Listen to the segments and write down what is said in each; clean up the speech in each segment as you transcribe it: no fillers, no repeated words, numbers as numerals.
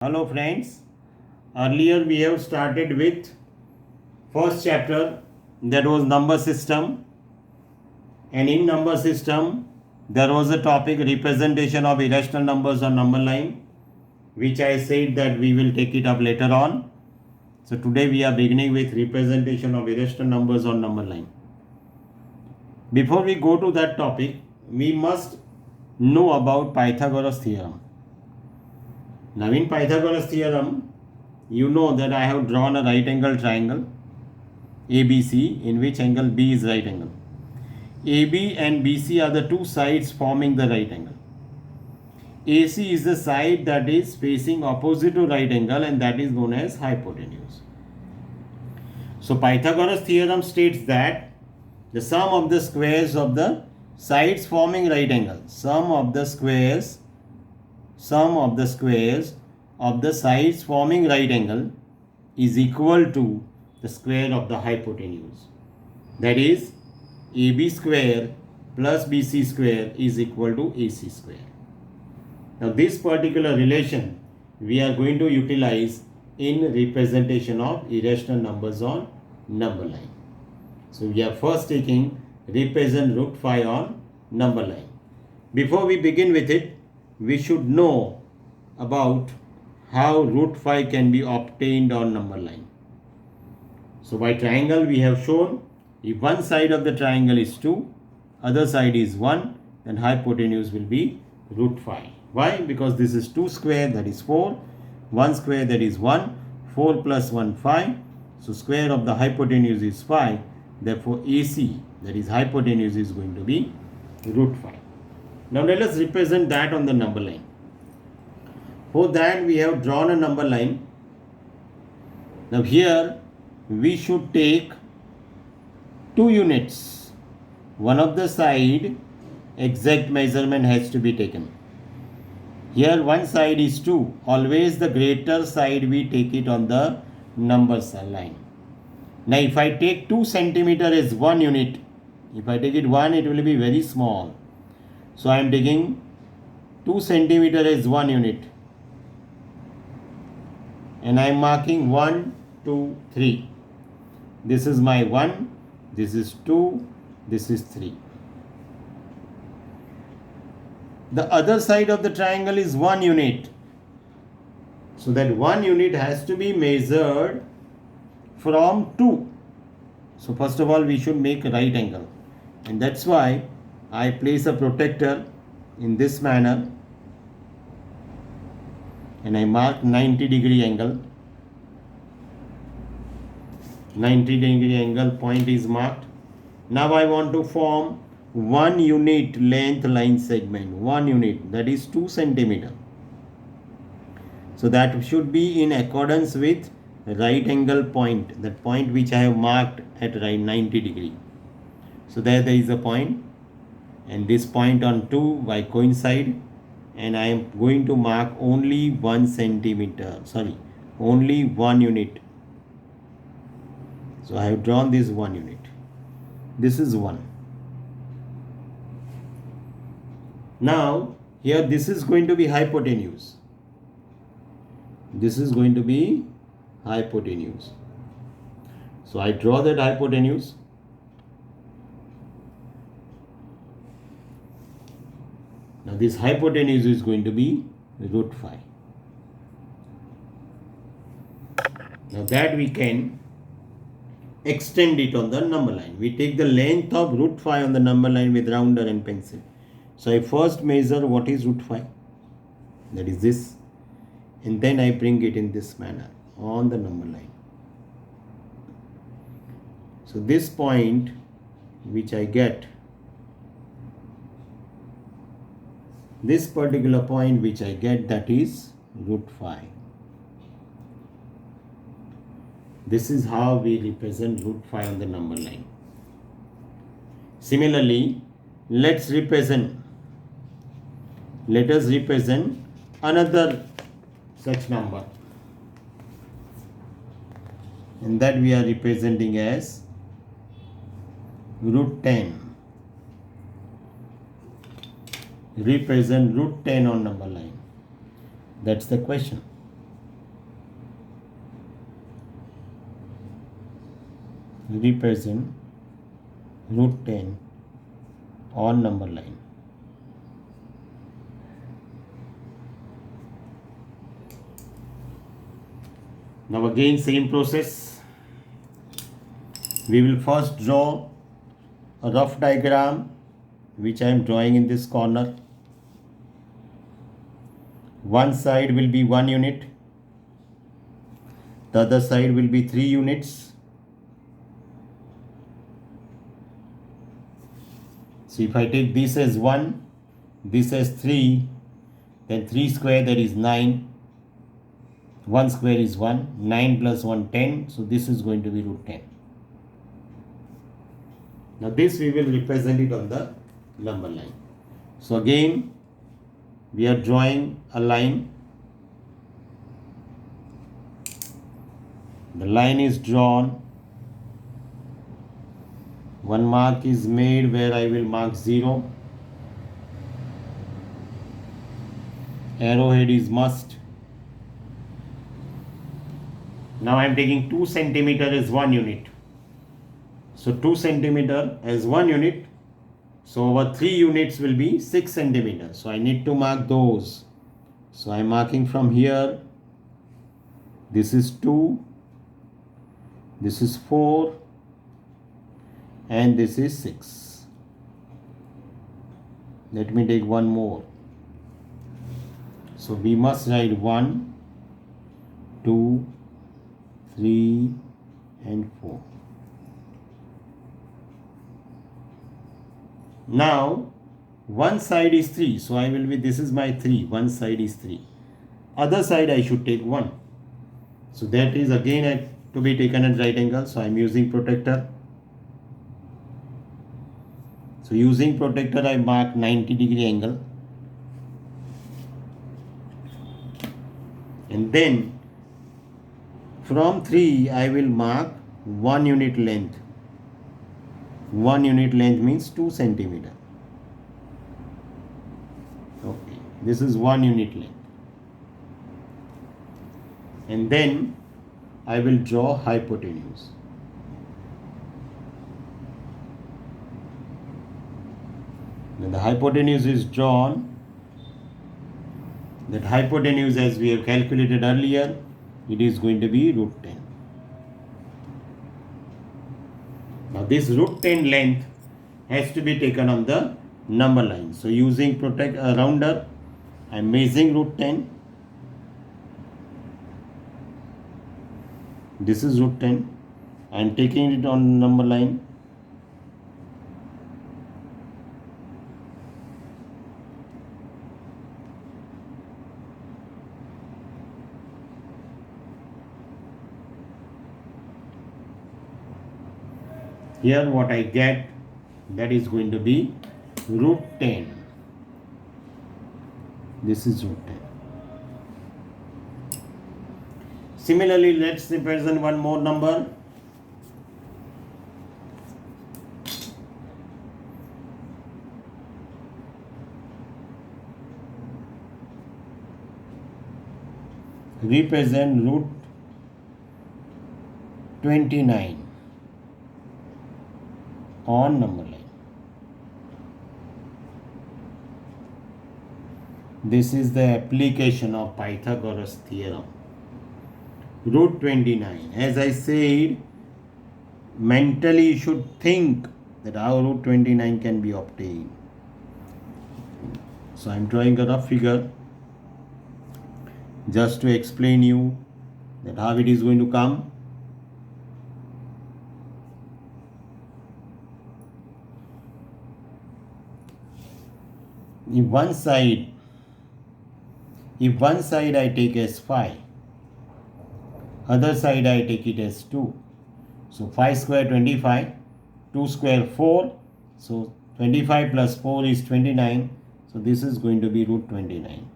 Hello friends, earlier we have started with first chapter, that was number system, and in number system there was a topic representation of irrational numbers on number line, which I said that we will take it up later on. So today we are beginning with representation of irrational numbers on number line. Before we go to that topic, we must know about Pythagoras theorem. Now in Pythagoras theorem, you know that I have drawn a right angle triangle ABC in which angle B is right angle. AB and BC are the two sides forming the right angle. AC is the side that is facing opposite to right angle, and that is known as hypotenuse. So Pythagoras theorem states that the sum of the squares of the sides forming right angle, sum of the squares of the sides forming right angle is equal to the square of the hypotenuse. That is, AB square plus BC square is equal to AC square. Now this particular relation we are going to utilize in representation of irrational numbers on number line. So we are first taking represent root phi on number line. Before we begin with it, we should know about how root phi can be obtained on number line. So by triangle we have shown, if one side of the triangle is 2, other side is 1, then hypotenuse will be root phi. Why? Because this is 2 square, that is 4, 1 square, that is 1, 4 plus 1, 5. So square of the hypotenuse is 5. Therefore AC, that is hypotenuse, is going to be root phi. Now let us represent that on the number line. For that we have drawn a number line. Now here we should take 2 units. One of the side exact measurement has to be taken. Here one side is 2. Always the greater side we take it on the number line. Now if I take 2 centimeter as 1 unit, if I take it 1, it will be very small. So I am taking 2 centimeter as 1 unit. And I am marking 1, 2, 3. This is my 1, this is 2, this is 3. The other side of the triangle is 1 unit. So that 1 unit has to be measured from 2. So first of all we should make a right angle. And that's why I place a protector in this manner. And I mark 90-degree angle. 90-degree angle point is marked. Now I want to form 1 unit length line segment. 1 unit, that is 2 centimeter. So that should be in accordance with right angle point, that point which I have marked at right 90 degree. So there is a point, and this point on 2 by coincide, and I am going to mark only 1 centimeter, only 1 unit. So I have drawn this 1 unit. This is 1. Now here this is going to be hypotenuse. This is going to be hypotenuse. So I draw that hypotenuse. Now this hypotenuse is going to be root phi. Now that we can extend it on the number line. We take the length of root phi on the number line with rounder and pencil. So I first measure what is root phi. That is this. And then I bring it in this manner on the number line. So this point which I get, this particular point which I get, that is root phi. This is how we represent root phi on the number line. Similarly, let us represent another such number, and that we are representing as root 10. Represent root 10 on number line. That's the question. represent root 10 on number line. Now again same process. We will first draw a rough diagram which I am drawing in this corner. One side will be 1 unit, the other side will be 3 units. So if I take this as 1, this as 3, then 3 square, that is 9. 1 square is 1, 9 plus 1, 10. So this is going to be root 10. Now this we will represent it on the number line. So again we are drawing a line. The line is drawn. One mark is made where I will mark 0. Arrowhead is must. Now I am taking 2 centimeter as 1 unit. So 2 centimeter as 1 unit. So over 3 units will be 6 centimeters. So I need to mark those. So I am marking from here. This is 2. This is 4. And this is 6. Let me take one more. So we must write 1, 2, 3 and 4. Now one side is 3, so I will be, this is my 3, one side is 3. Other side I should take 1. So that is again to be taken at right angle, so I am using protractor. So using protractor I mark 90-degree angle. And then from 3 I will mark 1 unit length. 1 unit length means 2 centimeter. Okay, this is 1 unit length. And then I will draw hypotenuse. When the hypotenuse is drawn, that hypotenuse, as we have calculated earlier, it is going to be root 10. Now this root 10 length has to be taken on the number line. So using rounder, I am measuring root 10. This is root 10. I am taking it on number line. Here what I get, that is going to be root 10. This is root 10. Similarly, let's represent one more number. Represent root 29 on number line. This is the application of Pythagoras theorem. Root 29. As I said, mentally you should think that how root 29 can be obtained. So I am drawing a rough figure just to explain you that how it is going to come. If one side I take as 5, other side I take it as 2. So 5 square 25, 2 square 4. So 25 plus 4 is 29. So this is going to be root 29.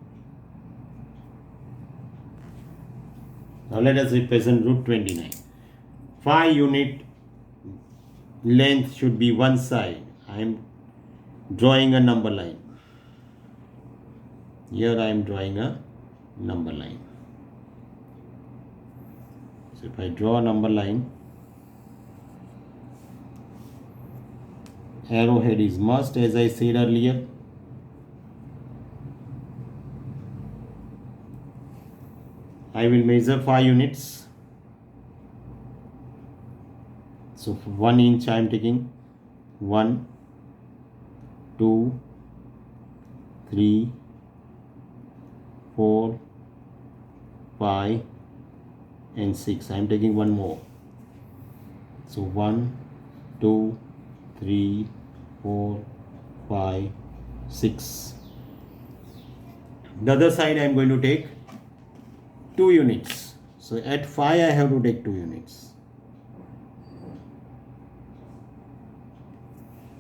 Now let us represent root 29. 5 unit length should be one side. I am drawing a number line. Here I am drawing a number line. So if I draw a number line, arrowhead is must, as I said earlier. I will measure 5 units. So 1 inch I am taking. 1, 2, 3, 4, 5 and 6. I am taking one more. So 1, 2, 3, 4, 5, 6. The other side I am going to take 2 units. So at 5 I have to take 2 units.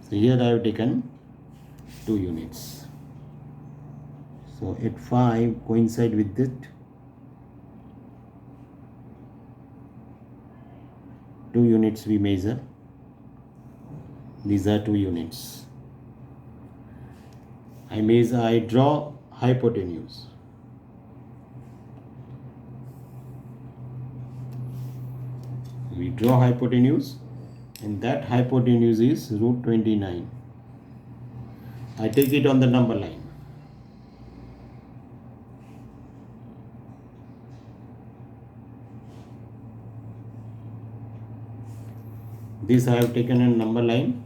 So here I have taken 2 units. So at 5 coincide with it. 2 units we measure. These are 2 units. I draw hypotenuse. We draw hypotenuse, and that hypotenuse is root 29. I take it on the number line. This I have taken a number line.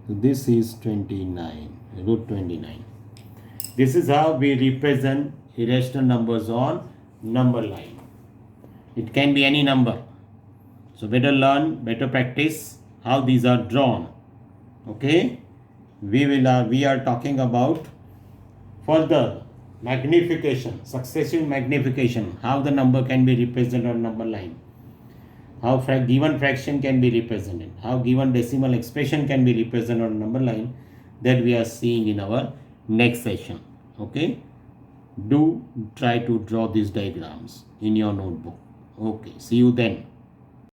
So this is 29, root 29. This is how we represent irrational numbers on number line. It can be any number. So better learn, better practice how these are drawn. Okay? We are talking about further magnification, successive magnification, how the number can be represented on number line, how given fraction can be represented, how given decimal expression can be represented on number line, that we are seeing in our next session. Okay? Do try to draw these diagrams in your notebook. Okay, see you then.